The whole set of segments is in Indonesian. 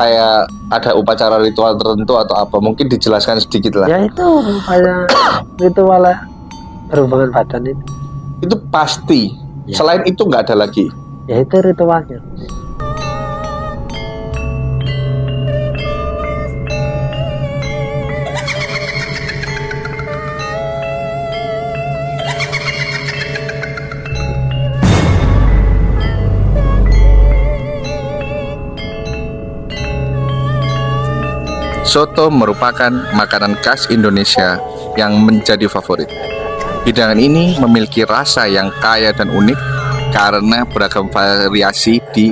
kayak ada upacara ritual tertentu atau apa? Mungkin dijelaskan sedikit lah. Ya itu kayak ritual berhubungan badan itu. Itu pasti. Ya. Selain itu nggak ada lagi. Ya itu ritualnya. Soto merupakan makanan khas Indonesia yang menjadi favorit. Hidangan ini memiliki rasa yang kaya dan unik karena beragam variasi di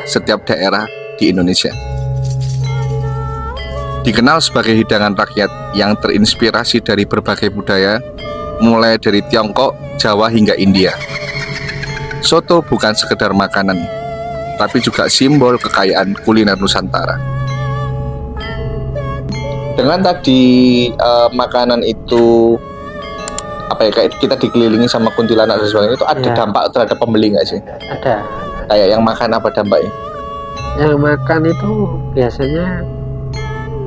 setiap daerah di Indonesia. Dikenal sebagai hidangan rakyat yang terinspirasi dari berbagai budaya, mulai dari Tiongkok, Jawa hingga India. Soto bukan sekedar makanan, tapi juga simbol kekayaan kuliner Nusantara. Dengan tadi makanan itu apa ya, kayak kita dikelilingi sama kuntilanak dan sebagainya, itu ada dampak terhadap pembeli nggak sih? Ada. Kayak yang makan apa dampaknya? Yang makan itu biasanya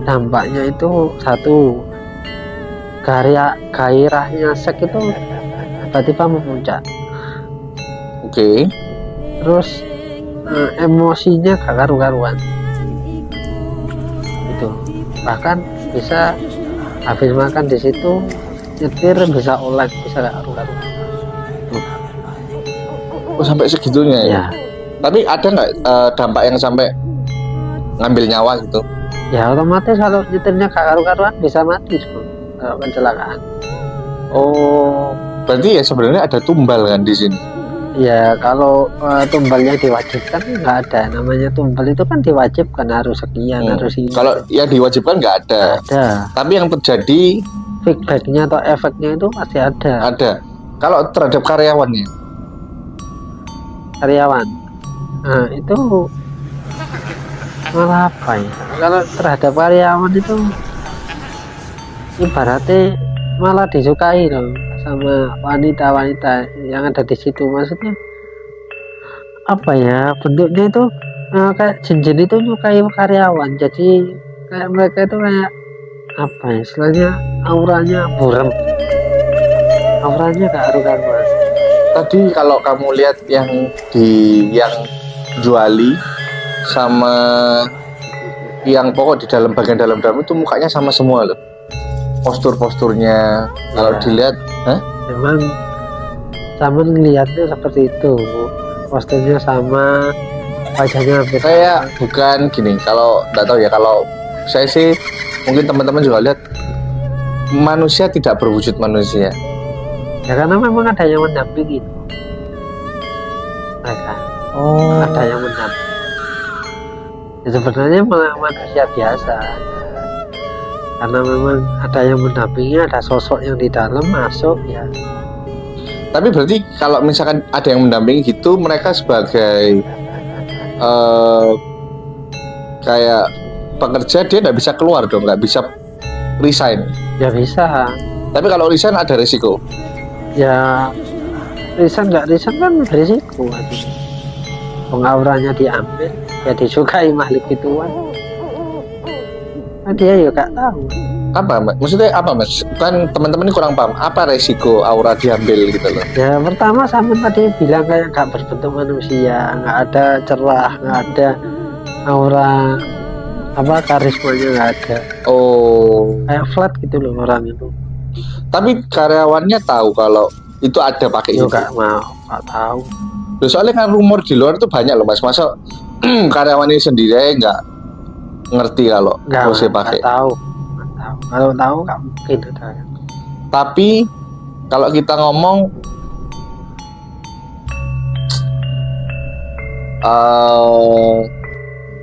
dampaknya itu satu, gairahnya sek itu tiba-tiba memuncak. Oke. Terus emosinya gak karu-karuan. Itu bahkan bisa habis makan di situ nyetir bisa oleng, bisa gak karu-karuan. Oh, sampai segitunya ya? Tapi ada nggak dampak yang sampai ngambil nyawa gitu? Ya otomatis kalau nyetirnya gak karu-karuan bisa mati kalau kecelakaan. Oh, berarti ya sebenarnya ada tumbal kan di sini? Ya kalau tumbalnya diwajibkan nggak ada, namanya tumbal itu kan diwajibkan harus sekian, harus ini. Kalau yang diwajibkan nggak ada. Ada. Tapi yang terjadi feedbacknya atau efeknya itu pasti ada. Ada. Kalau terhadap karyawannya? Karyawan, nah itu malah apa ya? Kalau terhadap karyawan itu ibaratnya malah disukai loh sama wanita-wanita yang ada di situ. Maksudnya apa ya, bentuknya itu kayak Jinjin itu nyukai karyawan, jadi kayak mereka itu kayak apa ya, istilahnya auranya buram, auranya gak karu-karuan. Tadi kalau kamu lihat yang juali sama yang pokok di dalam bagian dalam itu mukanya sama semua loh. Posturnya kalau dilihat, memang sama ngelihatnya seperti itu, posturnya sama, wajahnya beda. Kayak bukan gini, kalau nggak tahu ya, kalau saya sih mungkin teman-teman juga lihat manusia tidak berwujud manusia. Ya karena memang ada yang mendampingi mereka. Ada yang mendampingi. Ya, sebenarnya manusia biasa. Karena memang ada yang mendampingi, ada sosok yang di dalam masuk ya. Tapi berarti kalau misalkan ada yang mendampingi gitu, mereka sebagai kayak pekerja dia nggak bisa keluar dong, nggak bisa resign. Ya bisa. Tapi kalau resign ada resiko. Ya resign nggak resign kan berisiko. Pengauranya diambil, ya disukai makhluk ituan. Nah, dia ya gak tahu. Apa mas? Maksudnya apa mas? Kan teman-teman ini kurang paham. Apa resiko aura diambil gitu loh? Ya pertama sama tadi bilang kayak gak berbentuk manusia, nggak ada cerah, nggak ada aura, apa karismanya nggak ada. Oh. Kayak flat gitu loh orang itu. Tapi karyawannya tahu kalau itu ada pakai itu. Gak mau, gak tahu. Loh, soalnya kan rumor di luar itu banyak loh mas. Masa karyawan ini sendiri nggak ngerti kalau harus pakai? Nggak tahu. Kalau tahu nggak mungkin ada. Tapi kalau kita ngomong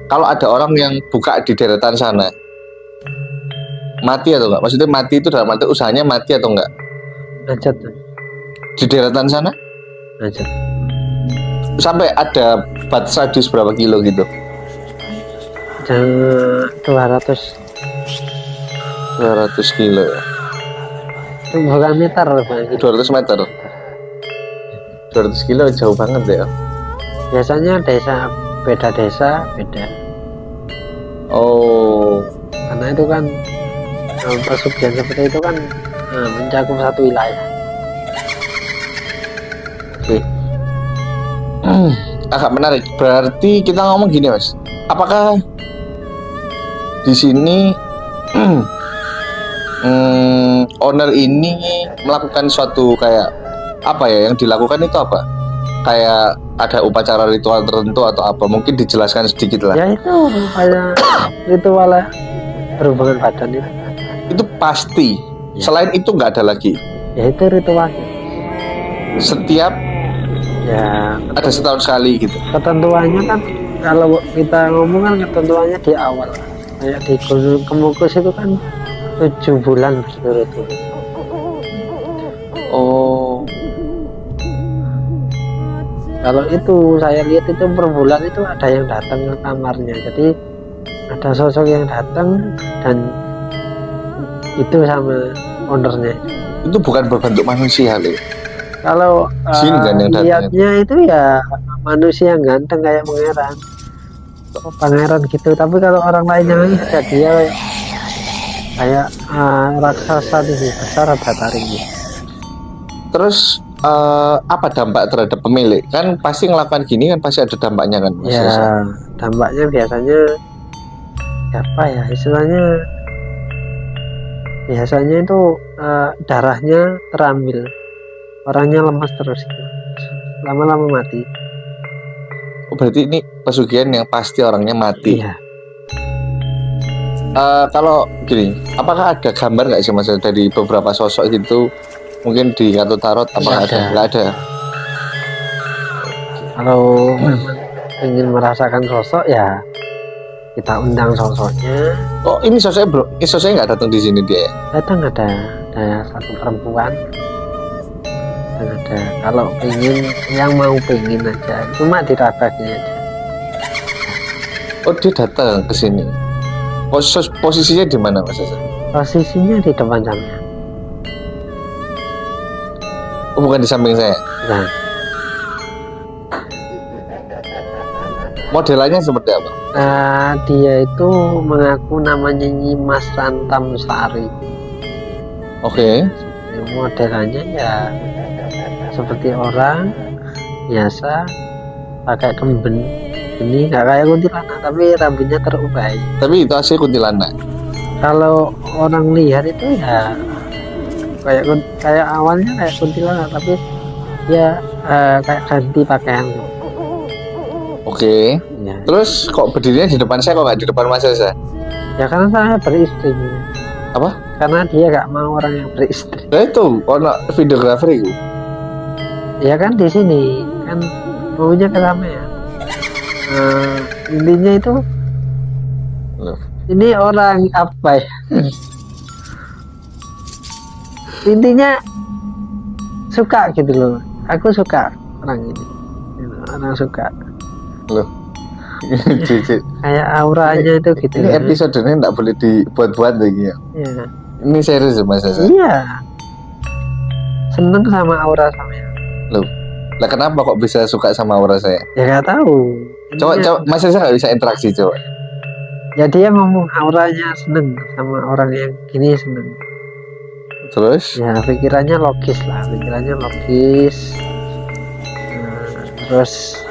kalau ada orang yang buka di deretan sana, mati atau enggak? Maksudnya mati itu dalam arti usahanya mati atau enggak? Lanjut. Di deretan sana? Lanjut. Sampai ada batas radius berapa kilo gitu? 200 kilo ya? Itu bukan meter, Bang. 200 meter. 200 kilo jauh banget ya. Biasanya beda desa beda. Oh, karena itu kan pesugihan seperti itu kan mencakup satu wilayah. oke. Agak menarik. Berarti kita ngomong gini, Mas. Apakah di sini owner ini melakukan suatu kayak apa ya, yang dilakukan itu apa? Kayak ada upacara ritual tertentu atau apa? Mungkin dijelaskan sedikit lah. Ya itu kayak ritual berhubungan badan itu. Itu pasti. Ya. Selain itu nggak ada lagi. Ya itu ritual. Setiap Ya ada setahun sekali gitu. ketentuannya kan kalau kita ngomong kan ketentuannya di awal. Kayak di Gunung Kemukus itu kan 7 bulan berturut-turut. Oh, Kalau itu saya lihat itu per bulan itu ada yang datang ke kamarnya. Jadi ada sosok yang datang dan itu sama ownernya. itu bukan berbentuk manusia loh. Kalau Jin kan yang datang lihatnya itu ya manusia yang ganteng kayak pangeran gitu. Tapi kalau orang lain yang lihat dia kayak raksasa tuh besar ada taringnya. Terus apa dampak terhadap pemilik? Kan pasti ngelakukan gini kan pasti ada dampaknya kan, Mas Ya Reza? dampaknya biasanya apa ya istilahnya? Biasanya itu darahnya terambil, orangnya lemas terus, lama-lama mati. Oh, berarti ini pesugihan yang pasti orangnya mati. Iya. Kalau gini, apakah ada gambar nggak sih Mas dari beberapa sosok gitu? Mungkin di kartu tarot apakah Nggak ada? ada. Nggak ada. Kalau memang ingin merasakan sosok ya kita undang sosoknya. Oh, ini sosoknya bro, ini sosoknya nggak datang di sini dia ya? Datang ada satu perempuan. Dan ada kalau yang mau pengen aja, cuma dirabaknya aja. Oh, dia datang ke sini. Posisinya di mana Mas Reza? Posisinya di depan sana. Oh, bukan di samping saya. Nah, Modelannya seperti apa? dia itu mengaku namanya Nyimas Rantam Sari. Oke. Modelannya ya seperti orang biasa pakai kemben. Ini nggak kayak kuntilanak tapi rambutnya terurai. Tapi itu asli kuntilanak. Kalau orang lihat itu ya kayak awalnya kayak kuntilanak tapi ya kayak ganti pakaian. Oke. Ya. Terus kok berdirinya di depan saya kok nggak di depan Mas Reza? Ya karena saya beristri. Apa? Karena dia nggak mau orang yang beristri. Nah itu, ono videografer itu. Ya kan di sini kan maunya keramaian. Intinya itu Loh. ini orang apa ya? Intinya suka gitu loh. Aku suka orang ini. Orang suka. Loh. Cici. Kayak auranya itu gitu. Ini episode ini nggak boleh dibuat-buat lagi ya. Iya. Ini serius ya Mas Reza? Iya. Seneng sama aura saya. Loh. Lah kenapa kok bisa suka sama aura saya? Ya nggak tahu. Coba Intinya, Mas Reza nggak bisa interaksi coba. ya dia ngomong auranya seneng sama orang yang gini seneng. Terus? Ya pikirannya logis lah, pikirannya logis. Terus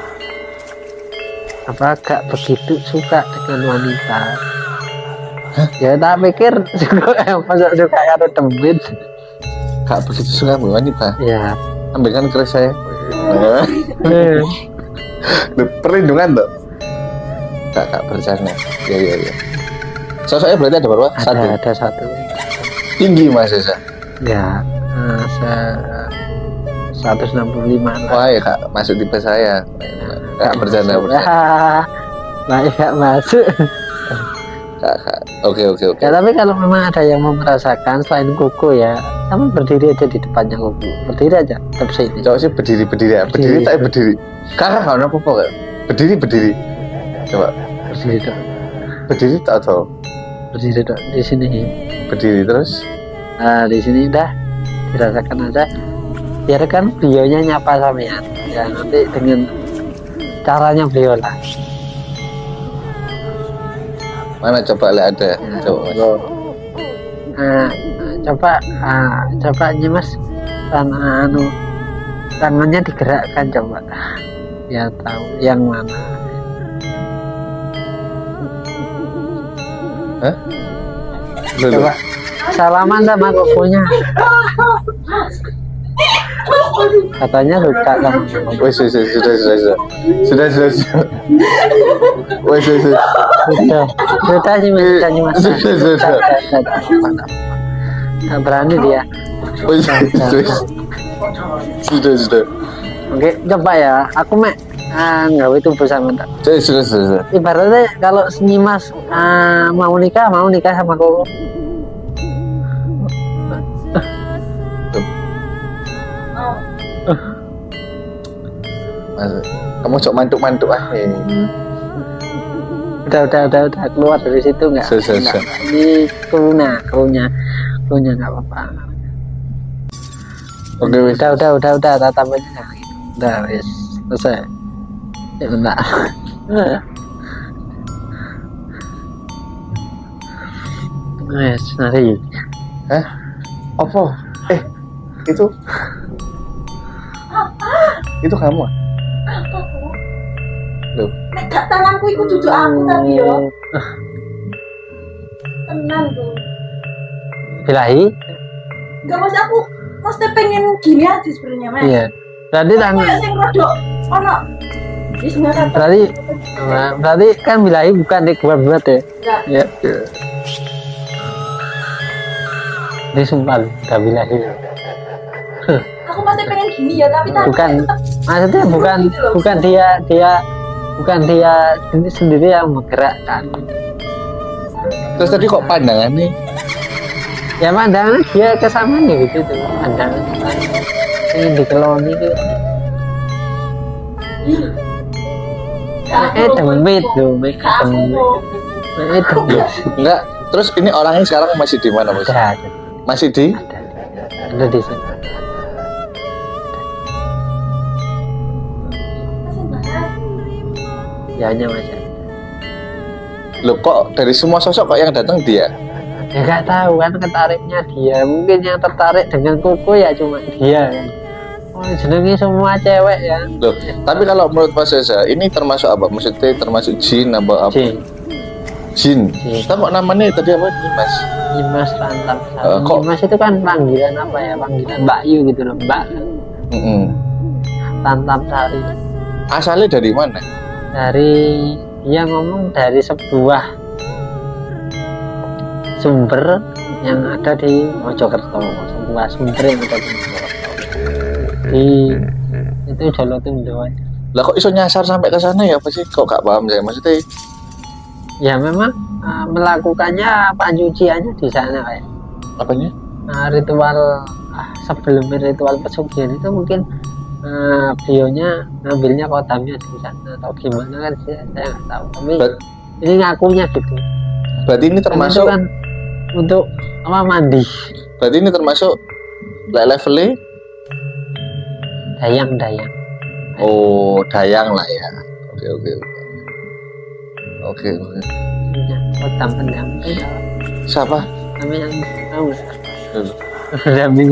apa gak begitu suka dengan wanita. Ya tak pikir masa suka karo temen. Gak begitu suka sama wanita. Ya. Ambilkan keris saya. Eh, Loh, perlindungan tuh. Gak bercanda. Iya. Sosoknya berarti ada berapa? Satu. ada satu. Tinggi Mas Reza. Ya, 165 lah. Wah ya kak, masuk tipe saya. Kak bercanda. Nah, gak masuk. Kak. Oke. Ya tapi kalau memang ada yang mau merasakan selain kuku ya, kamu berdiri aja di depannya kuku. Berdiri aja, tetap sini. Coba sih berdiri ya. Berdiri tak berdiri. Kakak nggak apa-apa kan? Berdiri. Coba Berdiri dong. berdiri tak atau Berdiri dong di sini. berdiri terus. Nah, di sini udah dirasakan aja. Biarkan beliaunya nyapa sampean. Ya nanti dengan caranya beliau lah. Mana coba lihat ada. Coba Mas. Coba nih Mas, tangannya digerakkan coba. Ya tahu yang mana. Hah? Loh, Coba salaman sama kokonya. Katanya suka sama kokonya. Wes sudah. Wes. Sudah sih Mas. Sudah. Nggak berani dia. Wes. Sudah. Oke, coba ya. Aku nggak itu bersama tak. Sudah. Ibaratnya kalau Nyimas mau nikah sama koko. Mas, kamu cok mantuk-mantuk ah. Udah keluar dari situ nggak? Sudah. Ini krunya nggak apa-apa. Oke, wes. Udah tatapannya. Udah wes selesai. Ya bentar. Wes nari. Hah? Apa? Itu kamu? Loh, Nek gak tanganku iku duduk aku tapi yo. Tenan tuh. Bilahi? Gak mas aku mesti pengen gini aja sebenarnya mas. Iya. Berarti Aku tangan. ya sing rodok ono. Wis nggak Berarti kan bilahi bukan buat ya. Enggak. Ya. Ini sumpah lu, udah bilahi. Aku masih pengen gini ya tapi tanganku Bukan, tetep maksudnya bukan dia sendiri yang bergerakkan. terus tadi kok pandangannya? Ya pandangan dia kesamanya gitu tuh, pandangan ingin dikeloni gitu. Demit tuh, demit. Enggak. Terus ini orangnya sekarang masih di mana, Mas? Ada Masih di? di sini. Ya hanya Mas. Loh, kok dari semua sosok kok yang datang dia? Ya nggak tahu kan ketariknya dia. Mungkin yang tertarik dengan Koko ya cuma dia kan. Oh jenenge semua cewek ya. Loh, tapi kalau menurut Mas Reza, ini termasuk apa? Maksudnya termasuk jin apa? Jin. Jin. Jin. Kita kok namanya tadi apa nih, Mas? Nyimas Rantam Sari. Kok- Nyimas itu kan panggilan apa ya? Panggilan Mbak Yu gitu loh, Mbak. Rantam Sari. Asalnya dari mana? Dari dia ngomong dari sebuah sumber yang ada di Mojokerto, sebuah sumber yang ada di Mojokerto. Itu Jolotundo. Lah kok iso nyasar sampai ke sana ya? Apa sih? Kok gak paham saya? Maksudnya Ya memang melakukannya pencuciannya di sana kayak apanya? ritual sebelum ritual pesugihan itu mungkin bionya ngambilnya kodamnya di sana atau gimana kan saya nggak tahu, tapi Ber- ini ngakunya gitu. Berarti ini Karena termasuk itu kan untuk apa mandi berarti ini termasuk levelnya dayang oh dayang lah ya. Oke. punya kodam pendamping Siapa? namanya tahu Dulu. pendamping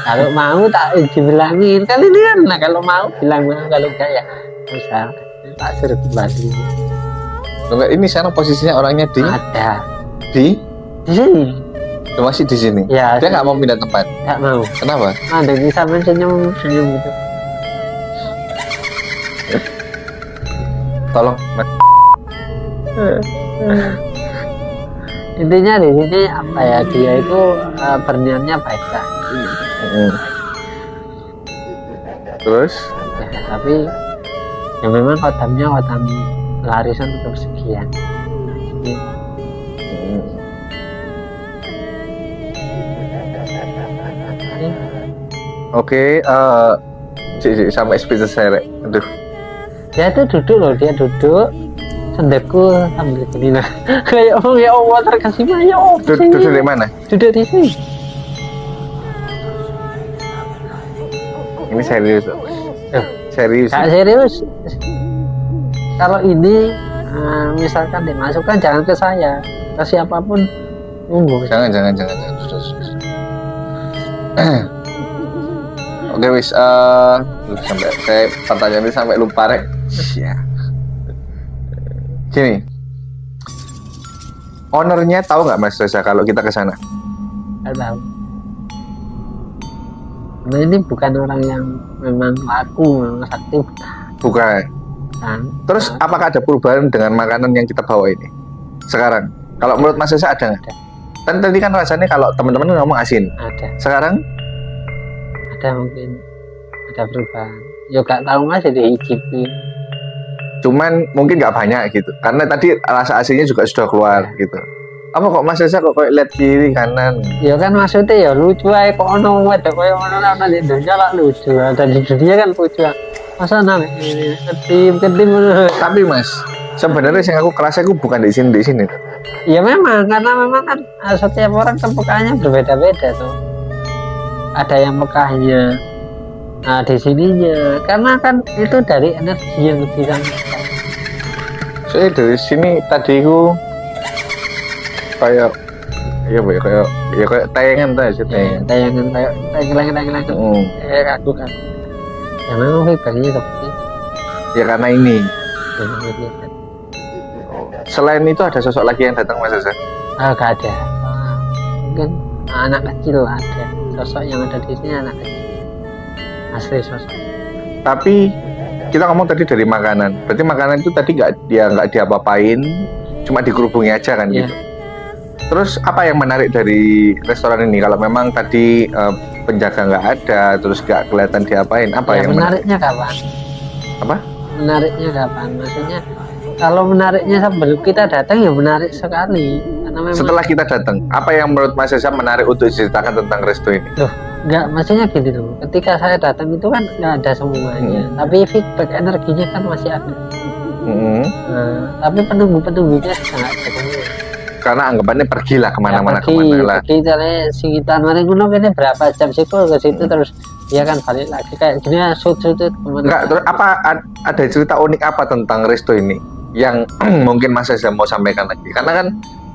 kalau mau tak dibilangin kan ini kan, nah kalau mau bilang kalau enggak ya bisa tak suruh kembali. Loh, enggak, ini sekarang posisinya orangnya Ada di di sini masih di sini. ya, Dia nggak mau pindah tempat. nggak mau. Kenapa? Ada di sampai senyum gitu. Tolong. Intinya di sini apa ya, dia itu berniatnya baik lah. Terus? Ya, tapi ya memang kodamnya kodam larisan untuk sekian. Jadi, Oke, sampai speechless saya, Rek. Aduh. dia tuh duduk loh, dia duduk sendeku sambil gini nah kayak ya Allah terkesima ya Allah Duduk di mana? duduk di sini. Ini serius. Loh, Serius. Kak serius kalau ini misalkan dimasukkan jangan ke saya, ke siapapun monggo. Jangan. Sudah. Oke wis, sampai saya pertanyaan ini sampai lupa rek. Ya. Gini, ownernya tahu nggak Mas Reza kalau kita ke sana? Nggak tahu. Nah ini bukan orang yang memang laku, memang sakti, Bukan. kan? Terus apakah ada perubahan dengan makanan yang kita bawa ini sekarang? Kalau menurut Mas Reza ada nggak? Kan tadi kan rasanya kalau teman-teman ngomong asin. Ada, Sekarang mungkin ada perubahan. Yo gak tahu Mas jadi icipi. cuman mungkin nggak banyak gitu. Karena tadi rasa asinnya juga sudah keluar gitu. Apa kok Mas Reza kok kayak lihat kiri kanan? Ya kan maksudnya ya lucu aja kok ono wedok koyo ngono lah di Indonesia lah lucu. Dan di dunia kan lucu. Masa nang ketim ngono. Tapi Mas, sebenarnya yang aku kerasa aku bukan di sini. Ya memang karena memang kan setiap orang kepekaan berbeda-beda tuh. Ada yang pekahnya di sininya karena kan itu dari energi yang disampaikan. Soalnya dari sini tadi aku kayak kayak tayangan tadi Tayangan kayak tayangan kayak aku kan. Ya memang feedbacknya seperti itu. Ya karena ini. Ya, begitu. Selain itu ada sosok lagi yang datang Mas Reza? Gak ada. Mungkin anak kecil ada. Sosok yang ada di sini anak kecil. Asli sosok. Tapi kita ngomong tadi dari makanan. Berarti makanan itu tadi nggak diapa-apain, cuma dikerubungi aja kan Iya. gitu. Terus apa yang menarik dari restoran ini? Kalau memang tadi penjaga nggak ada, terus nggak kelihatan diapain, apa Ya yang menarik? menariknya kapan? Apa? Menariknya kapan? Maksudnya kalau menariknya sebelum kita datang ya menarik sekali. Karena memang Setelah kita datang, apa yang menurut Mas Reza menarik untuk diceritakan tentang resto ini? nggak, maksudnya gini loh. Ketika saya datang itu kan nggak ada semuanya, tapi feedback energinya kan masih ada. Hmm. Tapi penunggunya sangat ketemu. Karena anggapannya pergilah kemana-mana lah. Pergi cari sekitar mana gunung ini berapa jam sih kok ke situ terus dia kan balik lagi kayak gini shoot kemana. Enggak, terus apa ada cerita unik apa tentang resto ini yang mungkin Mas Reza mau sampaikan lagi? Karena kan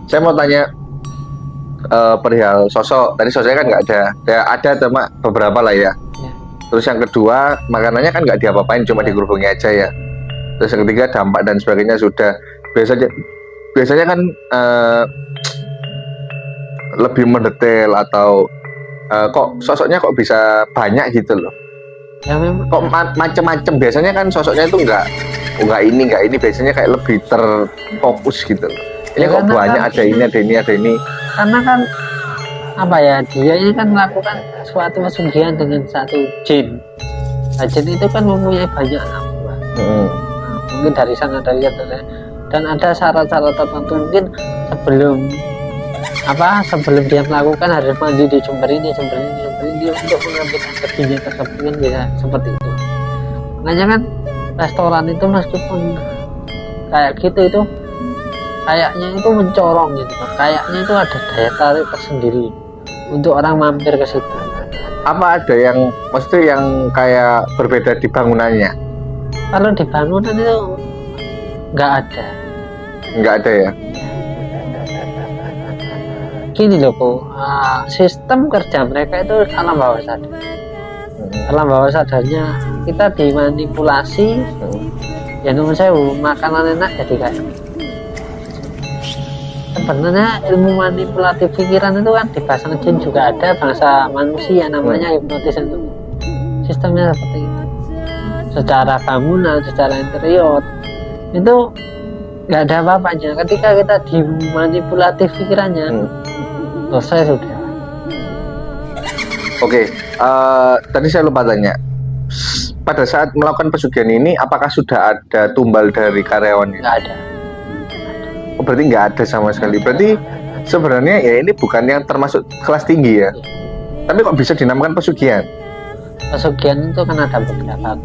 saya mau tanya perihal sosok. Tadi sosoknya kan nggak ada. Ya ada cuma beberapa lah ya. Ya. Terus yang kedua makanannya kan nggak diapa-apain, cuma digerubungi aja ya. Terus yang ketiga dampak dan sebagainya sudah biasanya kan lebih mendetail atau kok sosoknya kok bisa banyak gitu loh. Ya memang. Kok macem-macem, biasanya kan sosoknya itu nggak ini biasanya kayak lebih terfokus gitu loh. Ini Ya, kok karena banyak kan- ada ini. Karena kan apa ya dia ini kan melakukan suatu pesugihan dengan satu jin. Nah, jin itu kan mempunyai banyak anak buah. Nah, mungkin dari sana dari dan ada syarat-syarat tertentu mungkin sebelum dia melakukan harus mandi di sumber ini untuk mengambil energinya tersebut kan bisa seperti itu. Makanya kan restoran itu meskipun kayak gitu itu kayaknya itu mencorong gitu, kayaknya itu ada daya tarik tersendiri untuk orang mampir ke situ. Apa ada yang maksudnya yang kayak berbeda di bangunannya? Kalau di bangunan itu nggak ada. Nggak ada ya? Gini loh kok, sistem kerja mereka itu alam bawah sadar. Alam bawah sadarnya kita dimanipulasi. Ya menurut saya makanan enak jadi kayak. Sebenarnya ilmu manipulatif pikiran itu kan di bahasa jin juga ada, bahasa manusia namanya hipnotis itu. Sistemnya seperti itu. Secara bangunan, secara interior itu nggak ada apa-apanya. Ketika kita dimanipulatif pikirannya, selesai sudah. Oke, tadi saya lupa tanya. Pada saat melakukan pesugihan ini, apakah sudah ada tumbal dari karyawan? Nggak ada. Oh, berarti nggak ada sama sekali. Berarti sebenarnya ya ini bukan yang termasuk kelas tinggi ya. Tapi kok bisa dinamakan pesugihan? Pesugihan itu kan ada beberapa.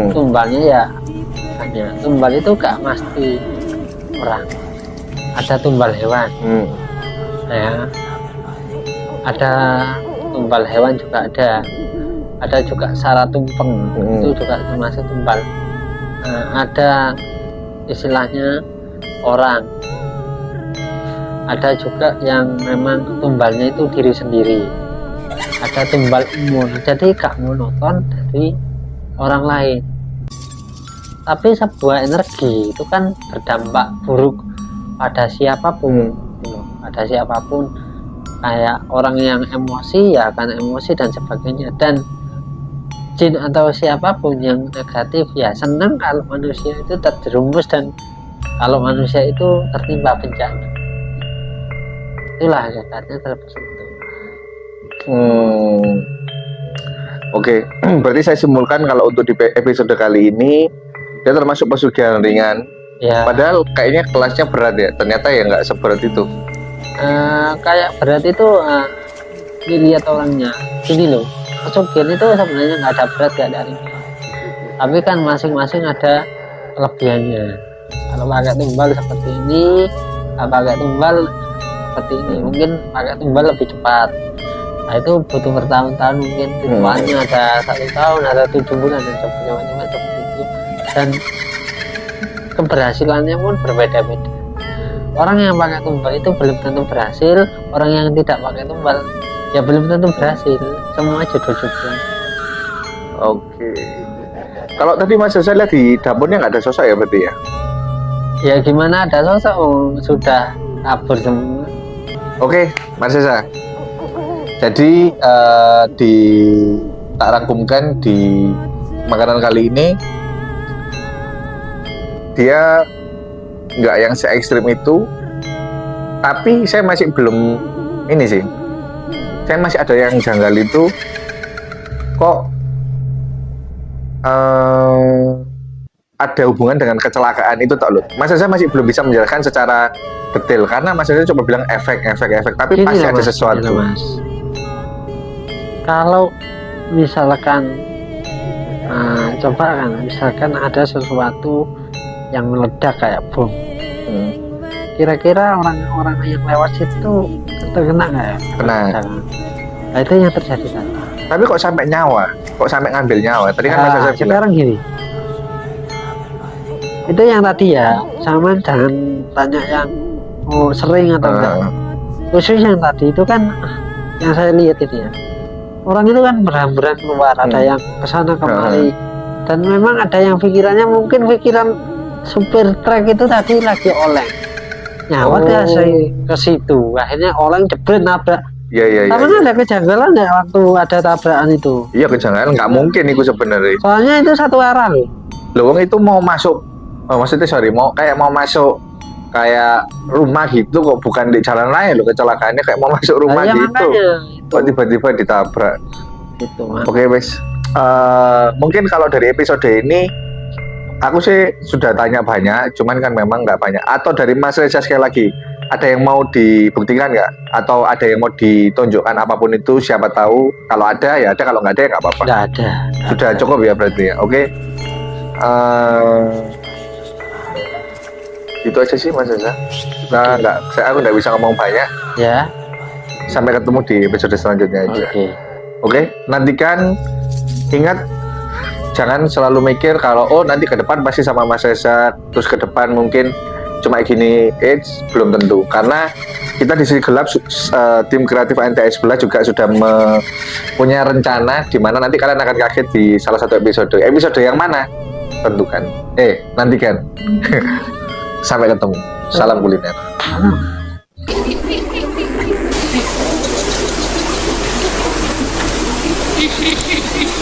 Tumbalnya ya hanya tumbal itu gak mesti orang. Ada tumbal hewan. Ya. Ada tumbal hewan juga ada. Ada juga syarat tumpeng itu juga termasuk tumbal. Ada istilahnya orang. Ada juga yang memang tumbalnya itu diri sendiri. Ada tumbal umum, jadi gak monoton dari orang lain. Tapi sebuah energi itu kan berdampak buruk pada siapapun, gitu loh. Pada siapapun, kayak orang yang emosi ya akan emosi dan sebagainya. Dan jin atau siapapun yang negatif ya senang kalau manusia itu terjerumus dan kalau manusia itu tertimpa bencana. Itulah hakikatnya tersentuh. Oke, berarti saya simpulkan kalau untuk di episode kali ini dia termasuk pesugihan ringan. Ya, Padahal kayaknya kelasnya berat ya. Ternyata ya nggak seberat itu. kayak berat itu dilihat orangnya. Gini loh, pesugihan itu sebenarnya nggak ada berat, nggak ada ringan. Tapi kan masing-masing ada kelebihannya. Kalau pakai tumbal seperti ini, nggak pakai tumbal seperti ini, mungkin pakai tumbal lebih cepat. Nah, itu butuh bertahun-tahun, mungkin tujuannya ada 1 tahun, ada 7 bulan dan sebagainya, macam-macam itu. Dan keberhasilannya pun berbeda-beda. Orang yang pakai tumbal itu belum tentu berhasil, orang yang tidak pakai tumbal ya belum tentu berhasil. Semua jodoh-jodohan. Oke. Kalau tadi Mas saya lihat di dapurnya nggak ada sosok ya berarti ya? Ya gimana ada sosok, sudah kabur semua. Oke, Mas Sesa. Jadi tak rangkumkan di makanan kali ini, dia nggak yang se ekstrim itu, tapi saya masih belum ini sih. Saya masih ada yang janggal itu, kok ada hubungan dengan kecelakaan itu tak loh. Mas Sesa masih belum bisa menjelaskan secara detail karena Mas Sesa coba bilang efek, tapi Gini pasti loh, ada Mas, sesuatu. gini loh, Mas. Kalau misalkan coba kan, misalkan ada sesuatu yang meledak kayak bom, kira-kira orang-orang yang lewat situ terkena nggak ya? Kena. Nah, itu yang terjadi kan. Tapi kok sampai nyawa? Kok sampai ngambil nyawa? Tadi kan Mas Sesa bilang. Sekarang gini, itu yang tadi ya, sama jangan tanya yang sering atau enggak. Khusus yang tadi itu kan yang saya lihat itu ya, orang itu kan berhamburan keluar, ada yang kesana kemari, dan memang ada yang pikirannya mungkin pikiran supir truk itu tadi lagi oleng, nyawat ya saya ke situ, akhirnya oleng jebret nabrak. Iya. Tapi ada kejanggalan ya waktu ada tabrakan itu. Iya kejanggalan, nggak mungkin itu sebenarnya. Soalnya itu satu arah loh. Wong itu mau masuk, maksudnya mau masuk kayak rumah gitu kok, bukan di jalan lain loh kecelakaannya, kayak mau masuk rumah Ya, gitu. makanya Kok tiba-tiba ditabrak. itu, Mas. Oke wes, mungkin kalau dari episode ini aku sih sudah tanya banyak, cuman kan memang nggak banyak. Atau dari Mas Reza sekali lagi, ada yang mau dibuktikan nggak? Atau ada yang mau ditunjukkan apapun itu? Siapa tahu kalau ada ya ada, kalau nggak ada ya nggak apa-apa. Nggak ada. Sudah cukup ya berarti ya. Oke. Itu aja sih Mas Reza. Aku nggak bisa ngomong banyak. Ya. Sampai ketemu di episode selanjutnya aja. Oke, nantikan, ingat jangan selalu mikir kalau nanti ke depan pasti sama Mas Reza, terus ke depan mungkin cuma gini, belum tentu, karena kita di sisi gelap, tim kreatif NTS Sebelah juga sudah punya rencana di mana nanti kalian akan kaget di salah satu episode yang mana tentukan, nantikan. Sampai ketemu, salam kuliner. Hehehe